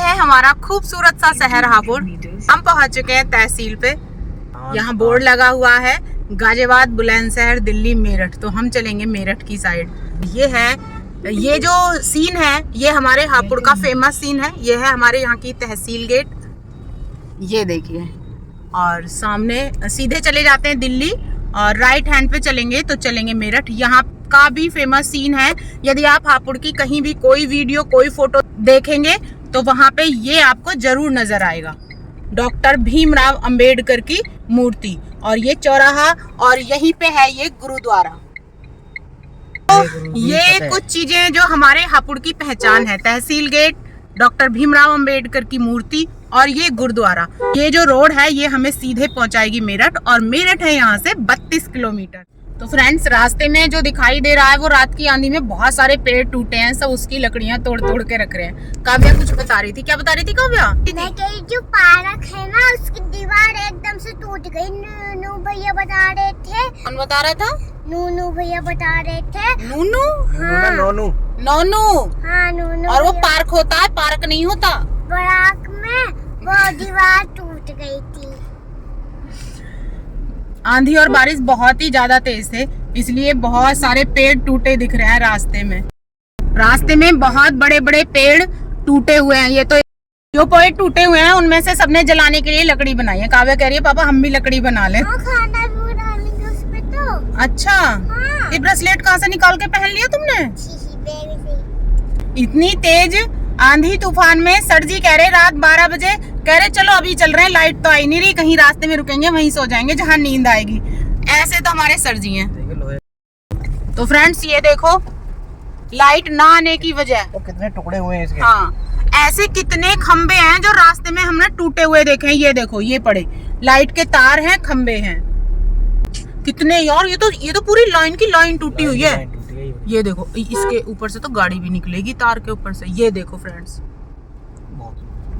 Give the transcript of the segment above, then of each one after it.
है हमारा खूबसूरत सा शहर हापुड़। हम पहुंच चुके हैं तहसील पे। यहाँ बोर्ड लगा हुआ है गाजियाबाद, बुलंदशहर, दिल्ली, मेरठ। तो हम चलेंगे मेरठ की साइड। ये जो सीन है ये हमारे हापुड़ का फेमस सीन है। ये है हमारे यहाँ की तहसील गेट, ये देखिए। और सामने सीधे चले जाते हैं दिल्ली और राइट हैंड पे चलेंगे तो चलेंगे मेरठ। यहाँ का भी फेमस सीन है। यदि आप हापुड़ की कहीं भी कोई वीडियो कोई फोटो देखेंगे तो वहां पे ये आपको जरूर नजर आएगा, डॉक्टर भीमराव अंबेडकर की मूर्ति। और ये चौराहा और यहीं पे है ये गुरुद्वारा। तो ये कुछ चीजें जो हमारे हापुड़ की पहचान है, तहसील गेट, डॉक्टर भीमराव अंबेडकर की मूर्ति और ये गुरुद्वारा। ये जो रोड है ये हमें सीधे पहुंचाएगी मेरठ, और मेरठ है यहाँ से 32 किलोमीटर। तो फ्रेंड्स, रास्ते में जो दिखाई दे रहा है वो रात की आंधी में बहुत सारे पेड़ टूटे हैं, सब उसकी लकड़ियां तोड़ तोड़ के रख रहे हैं। काव्या कुछ बता रही थी, क्या बता रही थी काव्या? जो पार्क है ना उसकी दीवार एकदम से टूट गई। नूनू भैया बता रहे थे। कौन बता रहा था? नूनू भैया बता रहे थे। नूनू? हाँ। नोनू। हाँ, नूनू। और वो पार्क होता है, पार्क नहीं होता। पार्क में वो दीवार टूट गई थी। आंधी और बारिश बहुत ही ज्यादा तेज थे, इसलिए बहुत सारे पेड़ टूटे दिख रहे हैं रास्ते में। रास्ते में बहुत बड़े बड़े पेड़ टूटे हुए हैं। ये तो जो पेड़ टूटे हुए हैं उनमें से सबने जलाने के लिए लकड़ी बनाई है। काव्या कह रही है पापा हम भी लकड़ी बना ले। खाना भी डालेंगे उस पे तो। अच्छा, हाँ। ये ब्रेसलेट कहाँ से निकाल के पहन लिया तुमने? इतनी तेज आंधी तूफान में सर जी कह रहे रात 12 बजे, कह रहे चलो अभी चल रहे हैं, लाइट तो आई नहीं रही, कहीं रास्ते में रुकेंगे वहीं सो जाएंगे जहाँ नींद आएगी। ऐसे तो हमारे सर जी हैं। तो फ्रेंड्स ये देखो, लाइट ना आने की वजह तो कितने टुकड़े हुए हैं इसके। हाँ, ऐसे कितने खंबे हैं जो रास्ते में हमने टूटे हुए देखे हैं। ये देखो, ये पड़े लाइट के तार हैं, खंबे हैं कितने यार। ये तो पूरी लाइन की लाइन टूटी हुई है। ये देखो, इसके ऊपर से तो गाड़ी भी निकलेगी तार के ऊपर से। ये देखो फ्रेंड्स,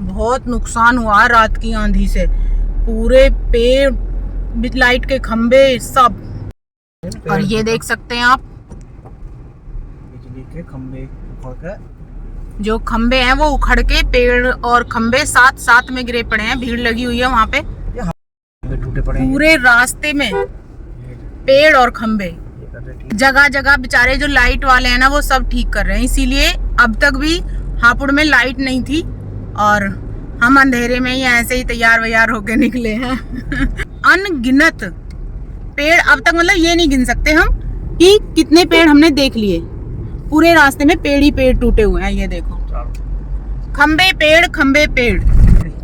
बहुत नुकसान हुआ रात की आंधी से। पूरे पेड़, लाइट के खंबे सब। और ये देख सकते हैं आप, बिजली के खंबे जो खंबे हैं वो उखड़ के पेड़ और खंबे साथ साथ में गिरे पड़े हैं। भीड़ लगी हुई है वहाँ पे, टूटे पड़े पूरे रास्ते में पेड़ और खंबे। जगह जगह बेचारे जो लाइट वाले हैं ना वो सब ठीक कर रहे हैं। इसीलिए अब तक भी हापुड़ में लाइट नहीं थी और हम अंधेरे में ही ऐसे ही तैयार वैयार होके निकले हैं। अनगिनत पेड़ अब तक, मतलब ये नहीं गिन सकते हम कि कितने पेड़ हमने देख लिए। पूरे रास्ते में पेड़ ही पेड़ टूटे हुए हैं। ये देखो, खंबे पेड़, खंबे पेड़।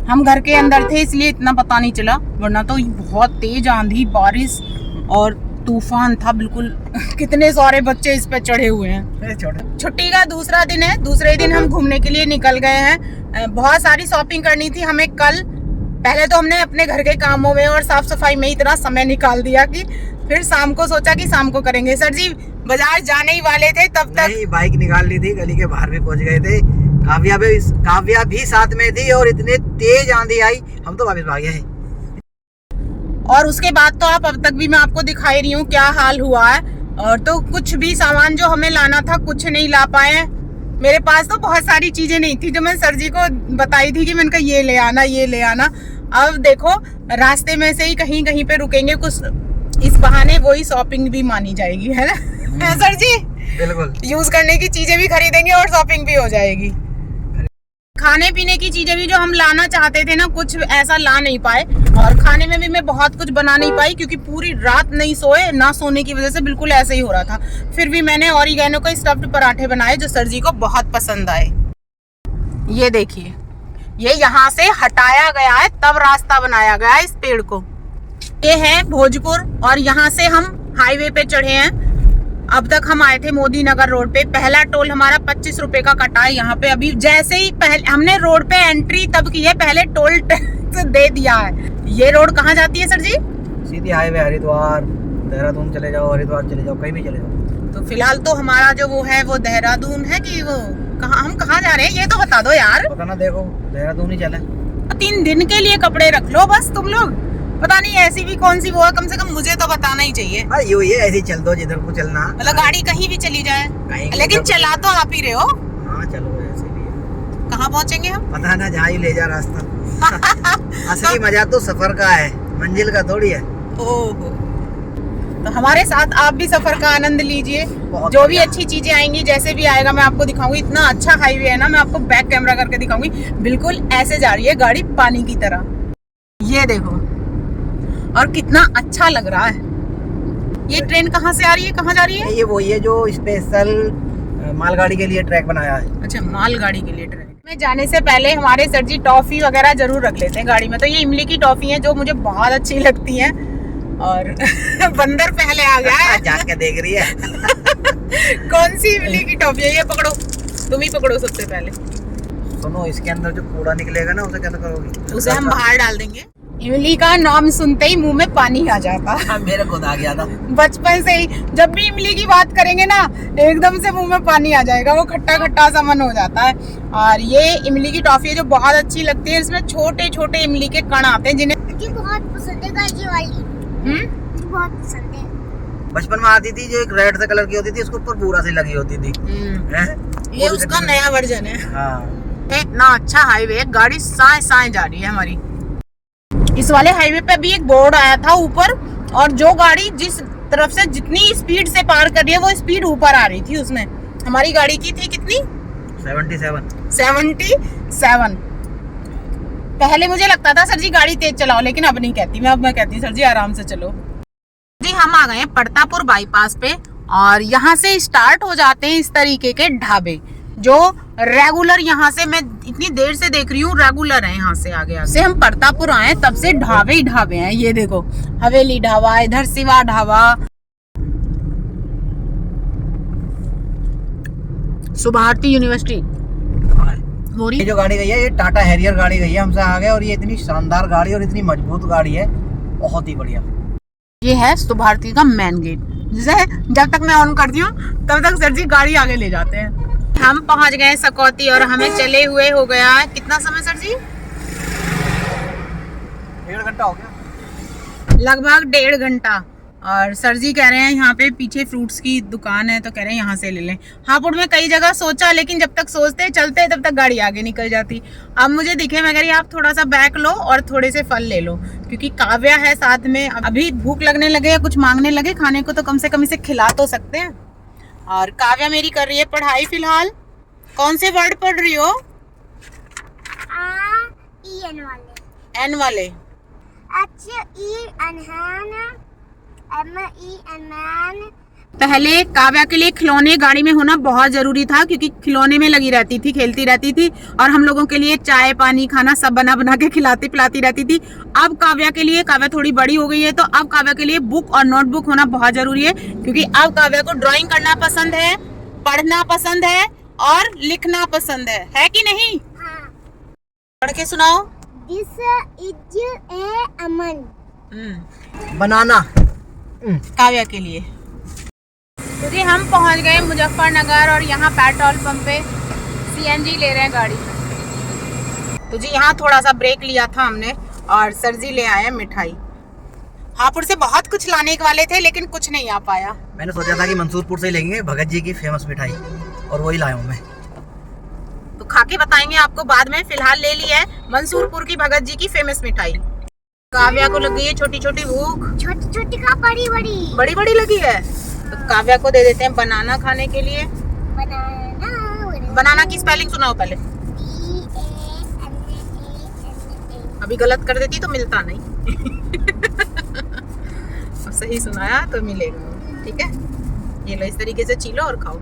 हम घर के अंदर थे इसलिए इतना पता नहीं चला, वरना तो बहुत तेज आंधी बारिश और तूफान था बिल्कुल। कितने सारे बच्चे इस पे चढ़े हुए हैं। छुट्टी का दूसरा दिन है, दूसरे दिन हम घूमने के लिए निकल गए हैं। बहुत सारी शॉपिंग करनी थी हमें कल। पहले तो हमने अपने घर के कामों में और साफ सफाई में इतना समय निकाल दिया कि फिर शाम को सोचा कि शाम को करेंगे। सर जी बाजार जाने ही वाले थे तब तक बाइक निकाल ली थी, गली के बाहर भी पहुंच गए थे। काव्या भी साथ में थी और इतने तेज आंधी आई हम तो वापस भाग गए। और उसके बाद तो अब तक भी मैं आपको दिखाई रही हूँ क्या हाल हुआ है। और तो कुछ भी सामान जो हमें लाना था कुछ नहीं ला पाए। मेरे पास तो बहुत सारी चीजें नहीं थी जो मैं सर जी को बताई थी कि मैंने कहा ये ले आना, ये ले आना। अब देखो रास्ते में से ही कहीं कहीं पे रुकेंगे, कुछ इस बहाने वही शॉपिंग भी मानी जाएगी, है ना सर जी? बिल्कुल, यूज करने की चीजें भी खरीदेंगे और शॉपिंग भी हो जाएगी। खाने पीने की चीजें भी जो हम लाना चाहते थे ना, कुछ ऐसा ला नहीं पाए। और खाने में भी मैं बहुत कुछ बना नहीं पाई क्योंकि पूरी रात नहीं सोए, ना सोने की वजह से बिल्कुल ऐसे ही हो रहा था। फिर भी मैंने ऑरिगेनो के स्टफ्ड पराठे बनाए जो सर जी को बहुत पसंद आए। ये देखिए, ये यहाँ से हटाया गया है तब रास्ता बनाया गया है इस पेड़ को। ये है भोजपुर और यहाँ से हम हाईवे पे चढ़े हैं। अब तक हम आए थे मोदी नगर रोड पे। पहला टोल हमारा 25 रुपए का कटा है यहाँ पे। अभी जैसे ही पहले हमने रोड पे एंट्री तब की है, पहले टोल टैक्स दे दिया है। ये रोड कहाँ जाती है सर जी? सीधी हाईवे, हरिद्वार, देहरादून चले जाओ, हरिद्वार चले जाओ, कहीं भी चले जाओ। तो फिलहाल तो हमारा जो वो है वो देहरादून है कि वो हम कहाँ जा रहे हैं ये तो बता दो यार। पता ना, देखो देहरादून ही चले। 3 दिन के लिए कपड़े रख लो बस तुम लोग। पता नहीं ऐसी भी कौन सी वो है, कम से कम मुझे तो बताना ही चाहिए। यो ये ऐसे ही चल दो जिधर को चलना, मतलब गाड़ी कहीं भी चली जाए, लेकिन चला तो आप ही रहे हो। हाँ चलो, ऐसे भी कहाँ पहुँचेंगे हम? पता ना, जहाँ ही ले जा रास्ता। असली मजा तो सफर का है, मंजिल का थोड़ी है। ओहो, तो हमारे साथ आप भी सफर का आनंद लीजिए। जो भी अच्छी चीजें आएंगी, जैसे भी आएगा मैं आपको दिखाऊंगी। इतना अच्छा हाईवे है ना, मैं आपको बैक कैमरा करके दिखाऊंगी। बिल्कुल ऐसे जा रही है गाड़ी पानी की तरह, ये देखो, और कितना अच्छा लग रहा है। ये ट्रेन कहाँ से आ रही है, कहाँ जा रही है? ये वही है जो स्पेशल मालगाड़ी के लिए ट्रैक बनाया है। अच्छा, मालगाड़ी के लिए ट्रेन में जाने से पहले हमारे सर जी टॉफी वगैरह जरूर रख लेते हैं गाड़ी में। तो ये इमली की टॉफी है जो मुझे बहुत अच्छी लगती है। और बंदर पहले आ गया है। जाके देख रही है। कौन सी इमली की टॉफी है ये? पकड़ो, तुम ही पकड़ो सबसे पहले। सुनो, इसके अंदर जो कूड़ा निकलेगा ना, उसे कैसे करोगी? उसे हम बाहर डाल देंगे। इमली का नाम सुनते ही मुंह में पानी आ जाता। मेरे खुद आ गया था बचपन से ही। जब भी इमली की बात करेंगे ना, एकदम से मुंह में पानी आ जाएगा। वो खट्टा खट्टा सा मन हो जाता है। और ये इमली की टॉफी है जो बहुत अच्छी लगती है। इसमें छोटे छोटे इमली के कण आते हैं जिन्हें मुझे बहुत पसंद है गाजी वाली। मुझे बहुत पसंद है। बचपन में आती थी जो एक रेड से कलर की होती थी, उसके ऊपर भूरा से लगी होती थी। ये उसका नया वर्जन है। हाँ। इतना अच्छा हाईवे है, गाड़ी साए साए जा रही है हमारी। इस वाले हाईवे पे भी एक बोर्ड आया था ऊपर, और जो गाड़ी जिस तरफ से जितनी स्पीड से पार कर रही है वो स्पीड ऊपर आ रही थी। उसमें हमारी गाड़ी की थी कितनी? 77। पहले मुझे लगता था सर जी गाड़ी तेज चलाओ, लेकिन अब नहीं कहती मैं। अब मैं कहती सर जी आराम से चलो। जी हम आ गए हैं पड़तापुर बाईपास पे, और यहाँ से स्टार्ट हो जाते हैं इस तरीके के ढाबे जो रेगुलर, यहाँ से मैं इतनी देर से देख रही हूँ, रेगुलर है। यहाँ से आगे से हम पड़तापुर आए तब से ढाबे ही ढाबे हैं। ये देखो, हवेली ढाबा, इधर शिवा ढाबा, सुभारती यूनिवर्सिटी। ये जो गाड़ी गई है, ये टाटा हैरियर गाड़ी गई है हमसे आगे, और ये इतनी शानदार गाड़ी और इतनी मजबूत गाड़ी है, बहुत ही बढ़िया। ये है सुभारती का मेन गेट, जिसे जब तक मैं ऑन करती हूँ तब तक सर जी गाड़ी आगे ले जाते हैं। हम पहुंच गए सकौती, और हमें चले हुए हो गया कितना समय सर जी? 1.5 घंटा हो गया, लगभग 1.5 घंटा। और सर जी कह रहे हैं यहाँ पे पीछे फ्रूट्स की दुकान है, तो कह रहे हैं यहाँ से ले लें। हापुड़ में कई जगह सोचा, लेकिन जब तक सोचते चलते तब तक गाड़ी आगे निकल जाती। अब मुझे दिखे, मैं कह रही आप थोड़ा सा बैक लो और थोड़े से फल ले लो, क्योंकि काव्या है साथ में। अभी भूख लगने लगे या कुछ मांगने लगे खाने को, तो कम से कम इसे खिला तो सकते हैं। और काव्या मेरी कर रही है पढ़ाई फिलहाल। कौन से वर्ड पढ़ रही हो? एन वाले। एन वाले? पहले काव्या के लिए खिलौने गाड़ी में होना बहुत जरूरी था, क्योंकि खिलौने में लगी रहती थी, खेलती रहती थी, और हम लोगों के लिए चाय पानी खाना सब बना बना के खिलाती पिलाती रहती थी। अब काव्या के लिए, काव्या थोड़ी बड़ी हो गई है, तो अब काव्या के लिए बुक और नोटबुक होना बहुत जरूरी है, क्योंकि अब काव्या को ड्राइंग करना पसंद है, पढ़ना पसंद है और लिखना पसंद है कि नहीं? हाँ। पढ़ के सुनाओ। This is a अमन। बनाना काव्या के लिए। तो जी हम पहुंच गए मुजफ्फरनगर, और यहाँ पेट्रोल पंप पे सीएनजी ले रहे हैं गाड़ी में। तो जी यहाँ थोड़ा सा ब्रेक लिया था हमने, और सर जी ले आए मिठाई। हापुड़ से बहुत कुछ लाने वाले थे, लेकिन कुछ नहीं आ पाया। मैंने सोचा था कि मंसूरपुर से ही लेंगे भगत जी की फेमस मिठाई, और वही लाया हूँ मैं। तो खा के बताएंगे आपको बाद में। फिलहाल ले ली है मंसूरपुर की भगत जी की फेमस मिठाई। काव्या को लगी है छोटी छोटी भूख। छोटी छोटी का बड़ी बड़ी। बड़ी बड़ी लगी है, तो काव्या को दे देते हैं बनाना खाने के लिए। बनाना की स्पेलिंग सुनाओ पहले। अभी गलत कर देती तो मिलता नहीं। अब सही सुनाया तो मिलेगा, ठीक है। ये लो, इस तरीके से छीलो और खाओ।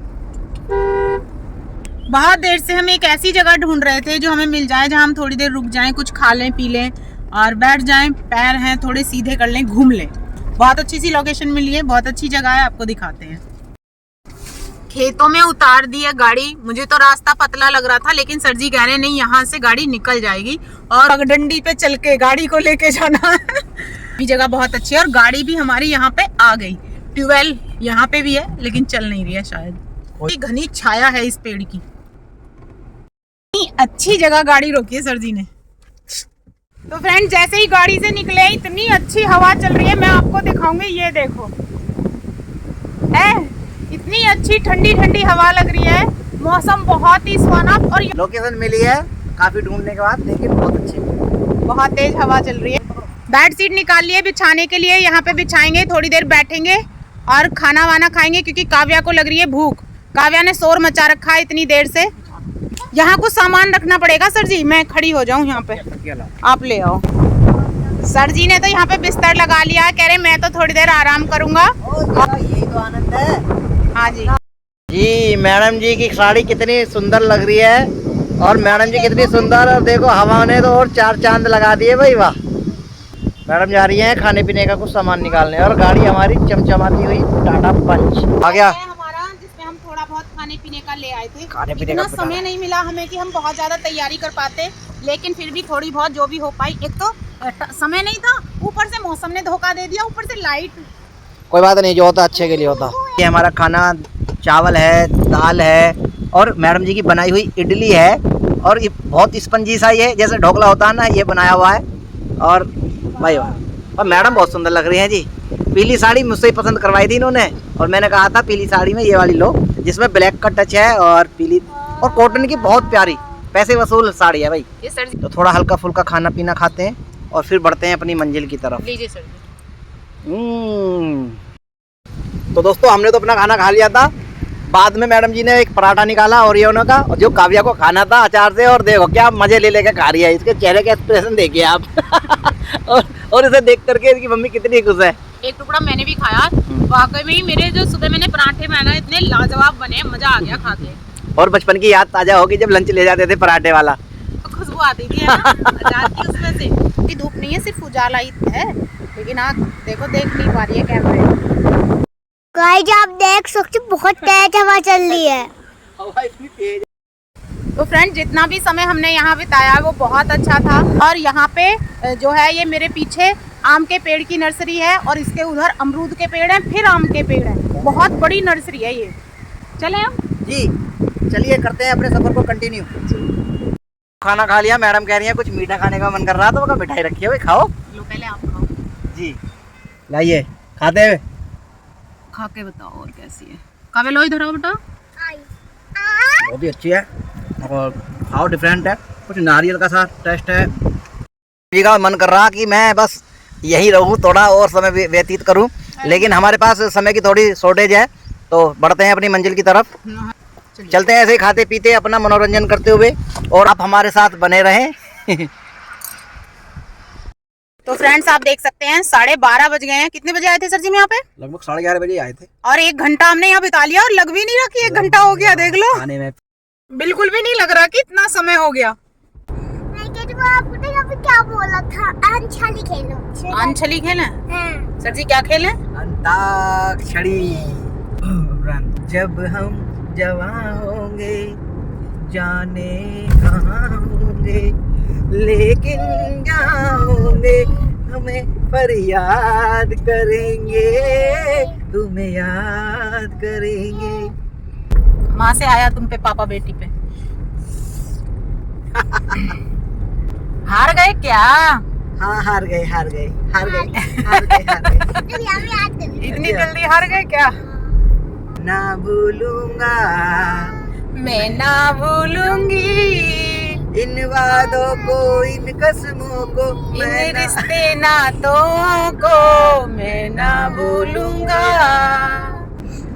बहुत देर से हम एक ऐसी जगह ढूंढ रहे थे जो हमें मिल जाए, जहां हम थोड़ी देर रुक जाएं, कुछ खा लें पी लें और बैठ जाएं, पैर हैं थोड़े सीधे कर लें, घूम लें। बहुत अच्छी सी लोकेशन मिली है, बहुत अच्छी जगह है, आपको दिखाते हैं। खेतों में उतार दी है गाड़ी। मुझे तो रास्ता पतला लग रहा था, लेकिन सर जी कह रहे हैं नहीं, यहाँ से गाड़ी निकल जाएगी, और पगडंडी पे चल के गाड़ी को लेके जाना है। ये जगह बहुत अच्छी है, और गाड़ी भी हमारी यहाँ पे आ गई। ट्यूबवेल यहाँ पे भी है, लेकिन चल नहीं रही है शायद, घनी छाया है इस पेड़ की। अच्छी जगह गाड़ी रोकी है सर जी ने। तो फ्रेंड, जैसे ही गाड़ी से निकले, इतनी अच्छी हवा चल रही है, मैं आपको दिखाऊंगी। ये देखो, इतनी अच्छी ठंडी ठंडी हवा लग रही है, मौसम बहुत ही सुहाना और लोकेशन मिली है काफी ढूंढने के बाद, लेकिन बहुत अच्छी, बहुत तेज हवा चल रही है। बेड सीट निकाल लिए बिछाने के लिए, यहाँ पे बिछाएंगे, थोड़ी देर बैठेंगे और खाना वाना खाएंगे क्योंकि काव्या को लग रही है भूख। काव्या ने शोर मचा रखा है इतनी देर से। यहाँ कुछ सामान रखना पड़ेगा सर जी, मैं खड़ी हो जाऊँ यहाँ पे, आप ले आओ। सर जी ने तो यहाँ पे बिस्तर लगा लिया, कह रहे मैं तो थोड़ी देर आराम करूंगा। यही तो आनंद है। हाँ जी जी, मैडम जी की साड़ी कितनी सुंदर लग रही है और मैडम जी कितनी सुंदर, और देखो हवा ने तो और चार चांद लगा दिए भाई, वाह। मैडम जा रही हैं खाने पीने का कुछ सामान निकालने, और गाड़ी हमारी चमचमाती हुई टाटा पंच आ गया हमारा, जिसमें हम थोड़ा बहुत खाने पीने का ले आए थे। खाने पीने इतना का समय नहीं मिला हमें कि हम बहुत ज्यादा तैयारी कर पाते, लेकिन फिर भी थोड़ी बहुत जो भी हो पाई। एक तो समय नहीं था, ऊपर से मौसम ने धोखा दे दिया, ऊपर से लाइट। कोई बात नहीं, जो होता अच्छे के लिए होता। ये हमारा खाना, चावल है, दाल है और मैडम जी की बनाई हुई इडली है, और ये बहुत स्पंजी सा ये जैसे ढोकला होता है ना, ये बनाया हुआ है। और भाई और मैडम बहुत सुंदर लग रही हैं जी। पीली साड़ी मुझसे ही पसंद करवाई थी इन्होंने, और मैंने कहा था पीली साड़ी में ये वाली लो, जिसमें ब्लैक का टच है और पीली और कॉटन की बहुत प्यारी पैसे वसूल साड़ी है भाई। ये सर जी तो थोड़ा हल्का फुल्का खाना पीना खाते हैं और फिर बढ़ते हैं अपनी मंजिल की तरफ। लीजिए सर जी। तो दोस्तों हमने तो अपना खाना खा लिया था, बाद में मैडम जी ने एक पराठा निकाला ओरियोनो का, और जो काव्या को खाना था अचार से, और देखो क्या मजे ले लेके खा रही है, इसके चेहरे के एक्सप्रेशन देखिए आप। और इसे देख करके इसकी मम्मी कितनी खुश है। एक टुकड़ा मैंने भी खाया, वाकई में ही मेरे जो सुबह मैंने पराठे बनाए ना, इतने लाजवाब बने, मजा आ गया खा के। और बचपन की याद ताजा होगी जब लंच ले जाते थे पराठे वाला, खुशबू आती थी है ना अचार की उसमें से। इतनी धूप नहीं है, सिर्फ उजाला ही है, लेकिन आप देखो देख नहीं पा रही है कैमरे। गाइस आप देख सकते हो बहुत तेज हवा चल रही है। तो फ्रेंड जितना भी समय हमने यहाँ बिताया वो बहुत अच्छा था। और यहाँ पे जो है ये मेरे पीछे आम के पेड़ की नर्सरी है, और इसके उधर अमरूद के पेड़ हैं, फिर आम के पेड़ हैं। बहुत बड़ी नर्सरी है ये। चले हम जी, चलिए करते हैं अपने सफर को कंटिन्यू। खाना खा लिया, मैडम कह रही है कुछ मीठा खाने का मन कर रहा, तो मिठाई रखी है भाई, खाओ। लो पहले आप खाओ जी, लाइए खाते हुए खा के बताओ और कैसी है। कावे लो इधर आओ बेटा। बहुत ही अच्छी है और खाओ, डिफरेंट है, कुछ नारियल का सा टेस्ट है। जी का मन कर रहा कि मैं बस यहीं रहूं, थोड़ा और समय व्यतीत करूं, लेकिन हमारे पास समय की थोड़ी शॉर्टेज है, तो बढ़ते हैं अपनी मंजिल की तरफ। चलते हैं ऐसे ही खाते पीते अपना मनोरंजन करते हुए, और आप हमारे साथ बने रहें। तो फ्रेंड्स आप देख सकते हैं 12:30 बज गए हैं। कितने बजे आए थे सर जी यहाँ पे? लगभग 11:30 बजे आए थे, और 1 घंटा हमने यहाँ बिता लिया, और लग भी नहीं रहा कि 1 घंटा हो गया। देख लो खाने में बिल्कुल भी नहीं लग रहा कि इतना समय हो गया। मैं कहती हूँ आपको तो यहाँ पे क्या बोला था, अंछली खेलो। अंछली खेलें? हाँ। सर जी क्या खेलें? अंताक्षरी। जब हम जवान होंगे जाने कहाँ होंगे, लेकिन जाओगे हमें फरियाद करेंगे, तुम्हें याद करेंगे। वहाँ से आया तुम पे पापा बेटी पे। हार गए क्या? हाँ हार गए हार गए हार गए हार गए हार गए। तो यहाँ पे याद कर। इतनी जल्दी हार गए क्या? ना भूलूंगा मैं ना भूलूंगी इन वादों को, इन कसमों को, इन रिश्ते नातों को मैं ना भूलूंगा।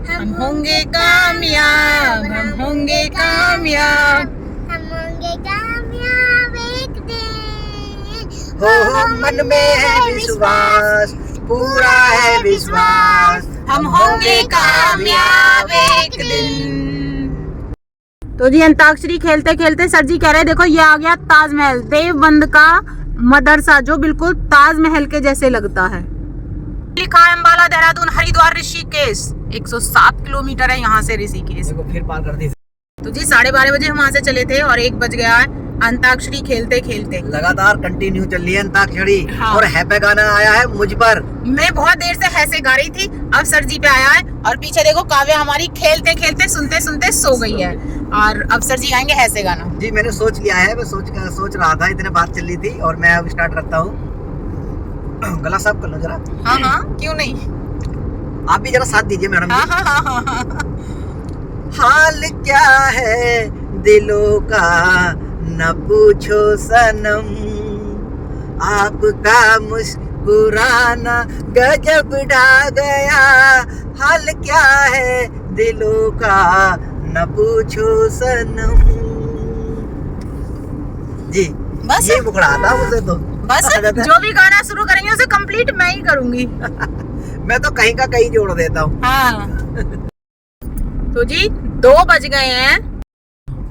हम होंगे कामयाब, हम होंगे कामयाब, हम होंगे कामयाब एक दिन। हो मन में है विश्वास, पूरा है विश्वास, हम होंगे कामयाब एक दिन। तो जी अंताक्षरी खेलते खेलते सर जी कह रहे देखो ये आ गया ताजमहल, देवबंद का मदरसा, जो बिल्कुल ताजमहल के जैसे लगता है। लिखा है अम्बाला, देहरादून, हरिद्वार, ऋषिकेश। 107 किलोमीटर है यहाँ से ऋषिकेश। फिर पार कर दी। तो जी 12:30 बजे हम वहाँ से चले थे और 1 बज गया है अंताक्षरी खेलते खेलते। लगातार कंटिन्यू चल रही है अंताक्षरी। हाँ। और हैप्पी गाना आया है मुझ पर। मैं बहुत देर से ऐसे गा रही थी, अब सर जी पे आया है, और पीछे देखो काव्या हमारी खेलते खेलते सुनते सुनते सो गई है, और अब सर जी गाएंगे ऐसे गाना। जी मैंने सोच लिया है, मैं सोच रहा था, इतने बात चल रही थी, और मैं अब स्टार्ट करता हूँ। गला साफ कर लो जरा। हाँ हाँ क्यों नहीं, आप भी जरा साथ दीजिए मैडम। हाँ हाँ हाँ हाँ हाँ। हाल क्या है दिलों का न पूछो सनम, आपका मुस्कुराना गजब ढा गया, हाल क्या है दिलों का न पूछो सनम। जी बस ये बुखड़ा था मुझे तो। बस जो भी गाना शुरू करेंगे उसे कंप्लीट मैं ही करूंगी। मैं तो कहीं का कहीं जोड़ देता हूँ। हाँ। तो जी 2 बज गए हैं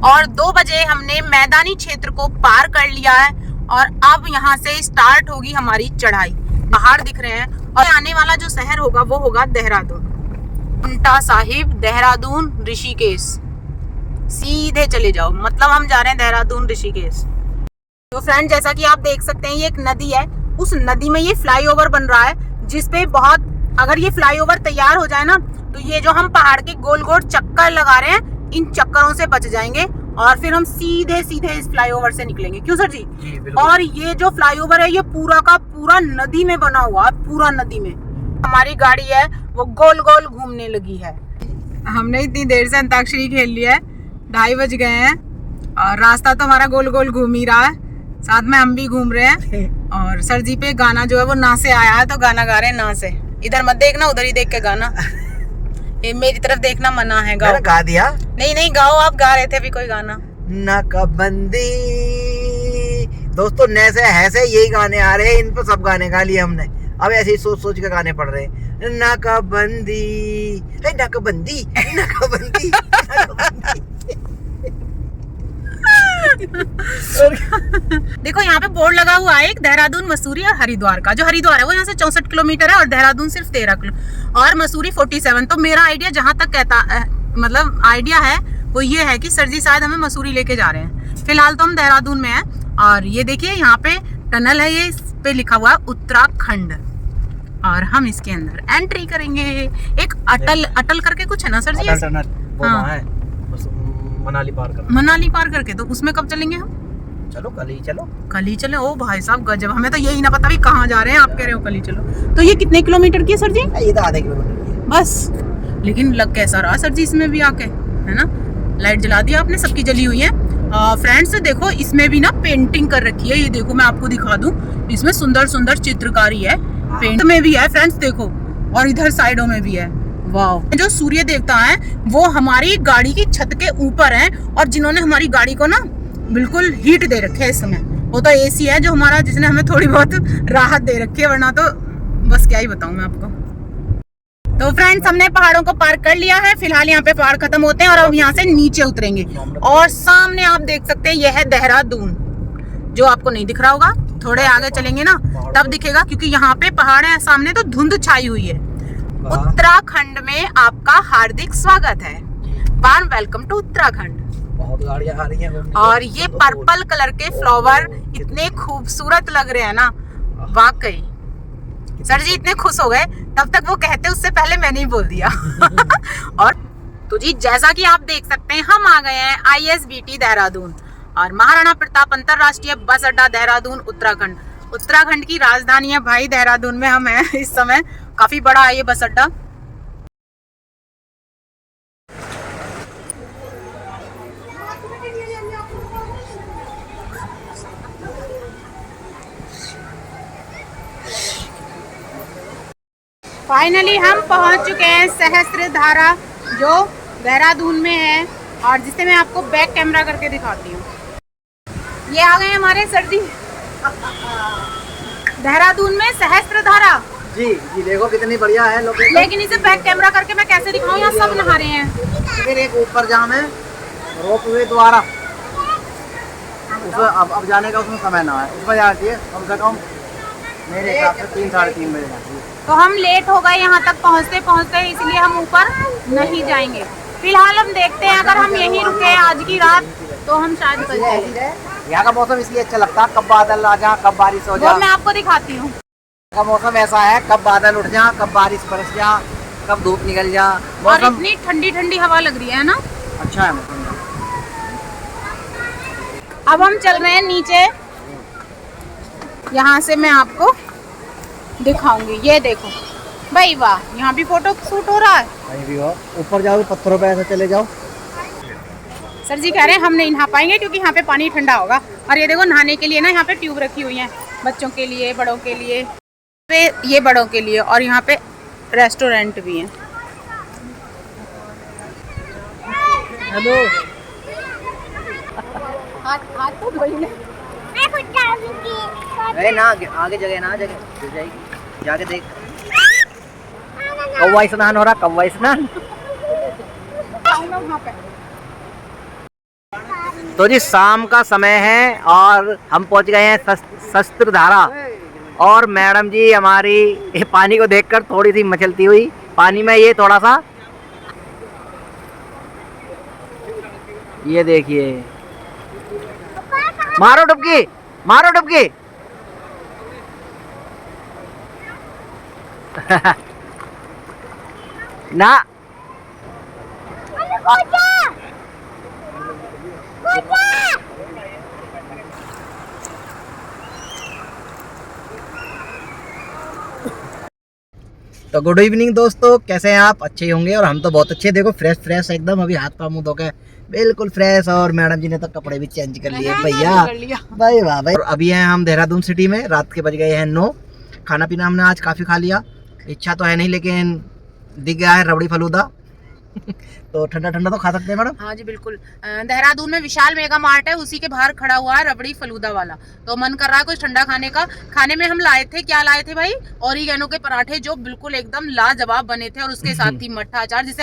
और 2 बजे हमने मैदानी क्षेत्र को पार कर लिया है और अब यहाँ से स्टार्ट होगी हमारी चढ़ाई। पहाड़ दिख रहे हैं और आने वाला जो शहर होगा वो होगा देहरादून। पांवटा साहिब, देहरादून, ऋषिकेश, सीधे चले जाओ। मतलब हम जा रहे हैं देहरादून ऋषिकेश। तो फ्रेंड जैसा कि आप देख सकते हैं ये एक नदी है, उस नदी में ये फ्लाईओवर बन रहा है जिसपे बहुत, अगर ये फ्लाईओवर तैयार हो जाए ना तो ये जो हम पहाड़ के गोल गोल चक्कर लगा रहे हैं इन चक्करों से बच जाएंगे और फिर हम सीधे सीधे इस फ्लाईओवर से निकलेंगे। क्यों सर जी? और ये जो फ्लाईओवर है ये पूरा का पूरा नदी में बना हुआ है, पूरा नदी में। हमारी गाड़ी है वो गोल गोल घूमने लगी है। हमने इतनी देर से अंताक्षरी खेल लिया है, 2:30 बज गए हैं और रास्ता तो हमारा गोल गोल घूम ही रहा है, साथ में हम भी घूम रहे हैं। और सर जी पे गाना जो है वो ना से आया है तो गाना गा रहे हैं ना से। इधर मत देखना, उधर ही देख के गाना। ये मेरी तरफ देखना मना है। गाओ। गा दिया? नहीं गाओ, आप गा रहे थे भी कोई गाना। नाकाबंदी दोस्तों, न से है से यही गाने आ रहे हैं, इन पर सब गाने गा लिए हमने। अब ऐसे ही सोच सोच के गाने पड़ रहे हैं। नाकाबंदी, नाकाबंदी, नाकाबंदी, नाकाबंदी। देखो यहाँ पे बोर्ड लगा हुआ है एक देहरादून, मसूरी और हरिद्वार का। जो हरिद्वार है वो यहाँ से 64 किलोमीटर है और देहरादून सिर्फ 13 किलो और मसूरी 47। तो मेरा आइडिया जहाँ तक कहता मतलब आइडिया है वो ये है कि सर जी शायद हमें मसूरी लेके जा रहे हैं। फिलहाल तो हम देहरादून में हैं और ये देखिए यहाँ पे टनल है, ये इस पे लिखा हुआ है उत्तराखंड और हम इसके अंदर एंट्री करेंगे। एक अटल करके कुछ है ना सर जी? हाँ। मनाली पार करके। तो उसमें कब चलेंगे हम? चलो कल ही चलो। ओ भाई साहब गजब, हमें तो यही ना पता भी कहाँ जा रहे हैं। आप कह रहे हो कल ही चलो। तो ये कितने किलोमीटर की है सर जी? ये तो आधे किलोमीटर की है बस। लेकिन लग कैसा रहा सर जी इसमें भी आके, है ना? लाइट जला दी आपने, सबकी जली हुई है। फ्रेंड्स देखो इसमें भी ना पेंटिंग कर रखी है। ये देखो मैं आपको दिखा दूं, इसमें सुंदर सुंदर चित्रकारी है। पेंट में भी है फ्रेंड्स देखो, और इधर साइडों में भी है। वाह। जो सूर्य देवता है वो हमारी गाड़ी की छत के ऊपर है और जिन्होंने हमारी गाड़ी को ना बिल्कुल हीट दे रखे है इस समय। वो तो एसी है जो हमारा, जिसने हमें थोड़ी बहुत राहत दे रखी है, वरना तो बस क्या ही बताऊं मैं आपको। तो फ्रेंड्स हमने पहाड़ों को पार कर लिया है। फिलहाल यहाँ पे पहाड़ खत्म होते हैं और अब यहाँ से नीचे उतरेंगे और सामने आप देख सकते हैं यह है देहरादून, जो आपको नहीं दिख रहा होगा। थोड़े आगे चलेंगे ना तब दिखेगा, क्योंकि यहाँ पे पहाड़ है सामने तो धुंध छाई हुई है। उत्तराखंड में आपका हार्दिक स्वागत है। Warm welcome to Uttarakhand. बहुत गाड़ियां आ रही हैं और ये पर्पल कलर के फ्लावर इतने खूबसूरत लग रहे हैं ना, वाकई। सर जी इतने खुश हो गए, तब तक वो कहते उससे पहले मैंने ही बोल दिया। और तो जी जैसा कि आप देख सकते हैं हम आ गए हैं ISBT देहरादून और महाराणा प्रताप अंतरराष्ट्रीय बस अड्डा देहरादून उत्तराखंड। उत्तराखंड की राजधानी है भाई देहरादून में हम हैं इस समय। काफी बड़ा है ये बस अड्डा। फाइनली हम पहुंच चुके हैं सहस्त्रधारा, जो देहरादून में है और जिसे मैं आपको बैक कैमरा करके दिखाती हूँ। ये आ गए हमारे सर जी देहरादून में सहस्त्रधारा। जी देखो कितनी बढ़िया है लोकेशन। लेकिन इसे बैक कैमरा करके मैं कैसे दिखाऊं, यहाँ सब नहा रहे हैं। फिर एक ऊपर जाम है रोपवे द्वारा, उसमें अब जाने का उसमें समय ना है, उसमें जाती है कम से कम मेरे हिसाब से 3 साढ़े 3 बजे जाती है। तो हम लेट हो गए यहाँ तक पहुँचते पहुँचते, इसलिए हम ऊपर नहीं जाएंगे। फिलहाल हम देखते हैं, अगर हम यहीं रुके आज की रात तो हम शायद कल जाएंगे। यहाँ का मौसम इसलिए अच्छा लगता है, कब बादल आ जा कब बारिश हो जा। वो मैं आपको दिखाती हूँ। का मौसम ऐसा है, कब बादल उठ जा कब बारिश बरस जा कब धूप निकल जा। और इतनी ठंडी ठंडी हवा लग रही है ना, अच्छा है मौसम। अब हम चल रहे हैं नीचे, यहाँ से मैं आपको दिखाऊंगी। ये देखो भाई वाह, यहाँ भी फोटो शूट हो रहा है। कहीं भी हो ऊपर जाओ, पत्थरों पे ऐसे चले जाओ सर जी कह रहे हैं हम नहीं नहा पाएंगे क्योंकि यहाँ पे पानी ठंडा होगा। और ये देखो नहाने के लिए ना यहाँ पे ट्यूब रखी हुई है, बच्चों के लिए, बड़ों के लिए, ये बड़ों के लिए, और यहाँ पे रेस्टोरेंट भी है। हेलो, मैं खुद जाऊंगी। ना आगे जगह ना जगह गिर जाएगी, जाके देख। कौवा स्नान हो रहा, कौवा स्नान। तो जी शाम का समय है और हम पहुंच गए हैं शस्त्रधारा, और मैडम जी हमारी ये पानी को देखकर थोड़ी सी मचलती हुई पानी में, ये थोड़ा सा ये देखिए, मारो डुबकी, मारो डुबकी। ना तो गुड इवनिंग दोस्तों, कैसे हैं आप? अच्छे होंगे, और हम तो बहुत अच्छे। देखो फ्रेश फ्रेश एकदम, अभी हाथ पाँव मुँह धो के बिल्कुल फ्रेश, और मैडम जी ने तो कपड़े भी चेंज कर लिए भैया, भाई वाह भाई। और अभी हैं हम देहरादून सिटी में, रात के बज गए हैं 9। खाना पीना हमने आज काफ़ी खा लिया, इच्छा तो है नहीं लेकिन दिख गया है रबड़ी फलूदा। तो ठंडा ठंडा तो खा सकते हैं मैडम? हाँ जी बिल्कुल। देहरादून में विशाल मेगा मार्ट है, उसी के बाहर खड़ा हुआ है रबड़ी फलूदा वाला। तो मन कर रहा है कुछ ठंडा खाने का। खाने में हम लाए थे, क्या लाए थे भाई? ओरिगेनो के पराठे, जो बिल्कुल एकदम लाजवाब बने थे, और उसके साथ थी मट्ठा अचार, जिसे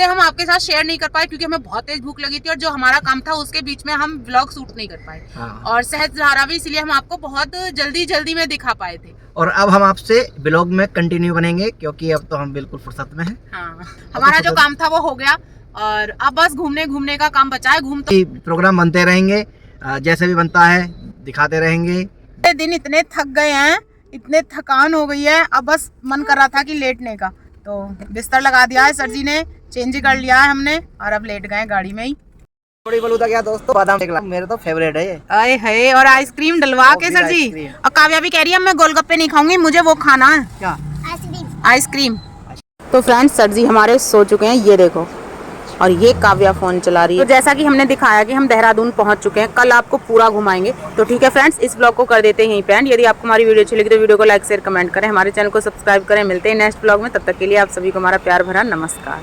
हम आपके साथ शेयर नहीं कर पाए क्योंकि हमें बहुत तेज भूख लगी थी, और जो हमारा काम था उसके बीच में हम व्लॉग शूट नहीं कर पाए। हाँ। और शहस्त्रधारा भी इसलिए हम आपको बहुत जल्दी में दिखा पाए थे। और अब हम आपसे ब्लॉग में कंटिन्यू बनेंगे क्योंकि अब तो हम बिल्कुल फुर्सत में हैं। हाँ, हमारा जो काम था वो हो गया, और अब बस घूमने का काम बचा है। प्रोग्राम बनते रहेंगे, जैसे भी बनता है दिखाते रहेंगे। दिन इतने थक गए हैं, इतने थकान हो गई है, अब बस मन कर रहा था कि लेटने का, तो बिस्तर लगा दिया है सर जी ने, चेंज कर लिया है हमने, और अब लेट गए गाड़ी में ही। बड़ी फलूदा क्या दोस्तों, बादाम मेरे तो फेवरेट है ये। आए है, और आइसक्रीम डलवा के सर जी। और काव्या भी कह रही है मैं गोलगप्पे नहीं खाऊंगी, मुझे वो खाना है। क्या? आइसक्रीम। तो फ्रेंड्स सर जी हमारे सो चुके हैं, ये देखो, और ये काव्या फोन चला रही है। तो जैसा कि हमने दिखाया कि हम देहरादून पहुंच चुके हैं, कल आपको पूरा घुमाएंगे। तो ठीक है फ्रेंड्स, इस ब्लॉग को कर देते हैं यहीं पे एंड। यदि आपको हमारी वीडियो अच्छी लगी तो वीडियो को लाइक शेयर कमेंट करें, हमारे चैनल को सब्सक्राइब करें। मिलते हैं नेक्स्ट ब्लॉग में, तब तक के लिए आप सभी को हमारा प्यार भरा नमस्कार।